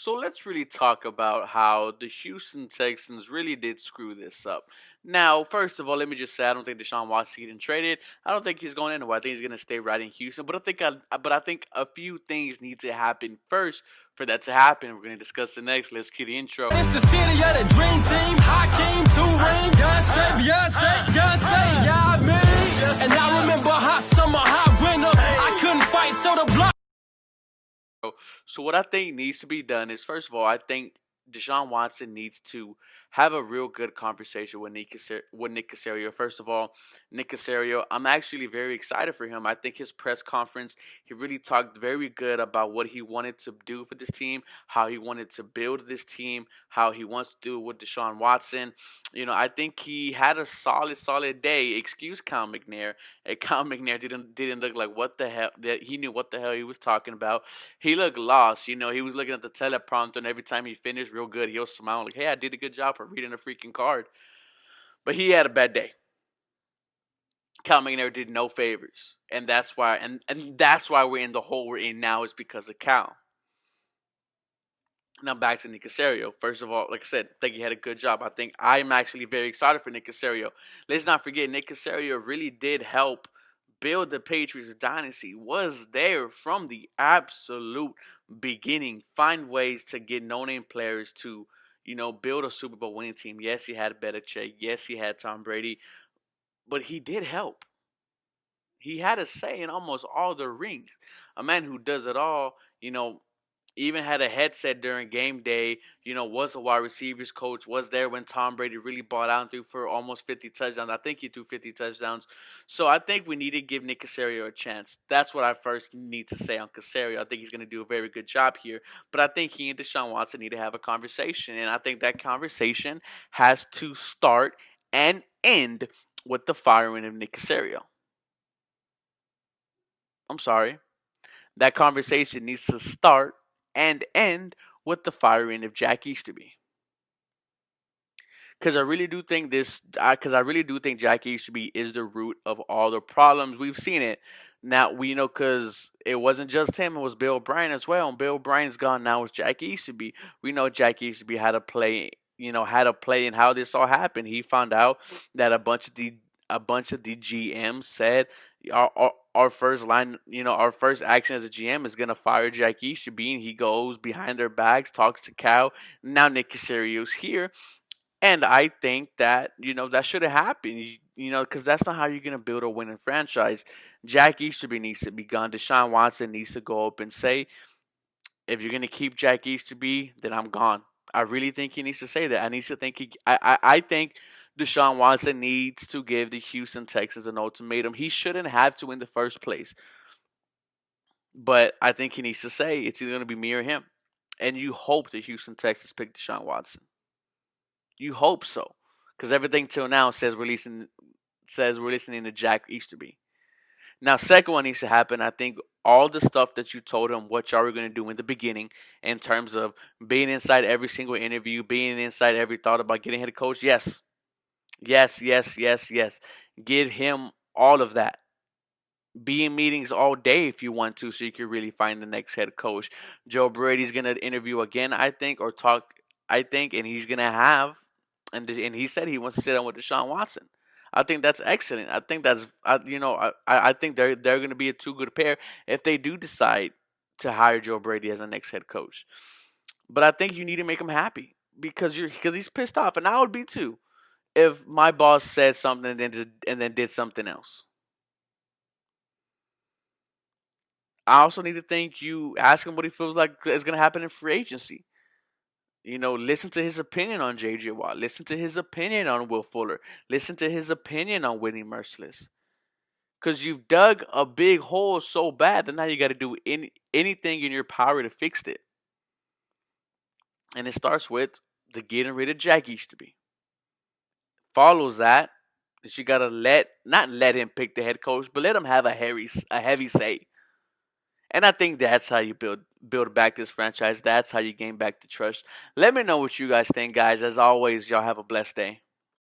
So let's really talk about how the Houston Texans really did screw this up. Now, first of all, let me just say I don't think Deshaun Watson getting traded. I don't think he's going anywhere. I think he's going to stay right in Houston. But I think a few things need to happen first for that to happen. We're going to discuss the next. Let's cue the intro. It's the city of the dream team. Hakeem, two-ring, Beyonce, yeah, me. And I remember hot summer, hot winter. I couldn't fight, so the block. So what I think needs to be done is, first of all, I think Deshaun Watson needs to have a real good conversation with Nick Casario. First of all, Nick Casario, I'm actually very excited for him. I think his press conference, he really talked very good about what he wanted to do for this team, how he wanted to build this team, how he wants to do it with Deshaun Watson. I think he had a solid day. Excuse Cal McNair. And Cal McNair didn't look like what the hell that he knew what the hell he was talking about. He looked lost. He was looking at the teleprompter, and every time he finished real good, he'll smile like, "Hey, I did a good job for reading a freaking card." But he had a bad day. Cal McNair did no favors, and that's why we're in the hole we're in now is because of Cal. Now back to Nick Casario. First of all, like I said, I think he had a good job. I think I'm actually very excited for Nick Casario. Let's not forget, Nick Casario really did help build the Patriots dynasty. Was there from the absolute beginning. Find ways to get no-name players to, build a Super Bowl winning team. Yes, he had Belichick. Yes, he had Tom Brady. But he did help. He had a say in almost all the rings. A man who does it all, even had a headset during game day, was a wide receivers coach, was there when Tom Brady really bought out and threw for almost 50 touchdowns. I think he threw 50 touchdowns. So I think we need to give Nick Casario a chance. That's what I first need to say on Casario. I think he's going to do a very good job here. But I think he and Deshaun Watson need to have a conversation. And I think that conversation has to start and end with the firing of Nick Casario. I'm sorry. That conversation needs to start and end with the firing of Jack Easterby. Because I really do think Jack Easterby is the root of all the problems. We've seen it. Now we know because it wasn't just him; it was Bill Bryan as well. And Bill Bryan's gone now. It's Jack Easterby. We know Jack Easterby had a play. Had a play in how this all happened. He found out that a bunch of the GMs said our first line, our first action as a GM is gonna fire Jack Easterby, and he goes behind their backs, talks to Cal. Now Nick Casario's here, and I think that that should have happened. Because that's not how you're gonna build a winning franchise. Jack Easterby needs to be gone. Deshaun Watson needs to go up and say, if you're gonna keep Jack Easterby, then I'm gone. I really think he needs to say that. I think Deshaun Watson needs to give the Houston Texans an ultimatum. He shouldn't have to in the first place. But I think he needs to say it's either going to be me or him. And you hope the Houston Texans pick Deshaun Watson. You hope so. Because everything till now says we're listening to Jack Easterby. Now, second one needs to happen. I think all the stuff that you told him, what y'all were going to do in the beginning, in terms of being inside every single interview, being inside every thought about getting head coach, yes. Yes, yes, yes, yes. Give him all of that. Be in meetings all day if you want to, so you can really find the next head coach. Joe Brady's going to interview again, I think, or talk, I think, and he's going to have, and he said he wants to sit down with Deshaun Watson. I think that's excellent. I think I think they're going to be a too good pair if they do decide to hire Joe Brady as the next head coach. But I think you need to make him happy because he's pissed off, and I would be too if my boss said something and then did something else. I also need to think you ask him what he feels like is going to happen in free agency. Listen to his opinion on J.J. Watt. Listen to his opinion on Will Fuller. Listen to his opinion on Whitney Merciless. Because you've dug a big hole so bad that now you got to do anything in your power to fix it. And it starts with the getting rid of Jack Easterby. Follows that is you got to not let him pick the head coach, but let him have a heavy say. And I think that's how you build back this franchise. That's how you gain back the trust. Let me know what you guys think, guys. As always, y'all have a blessed day.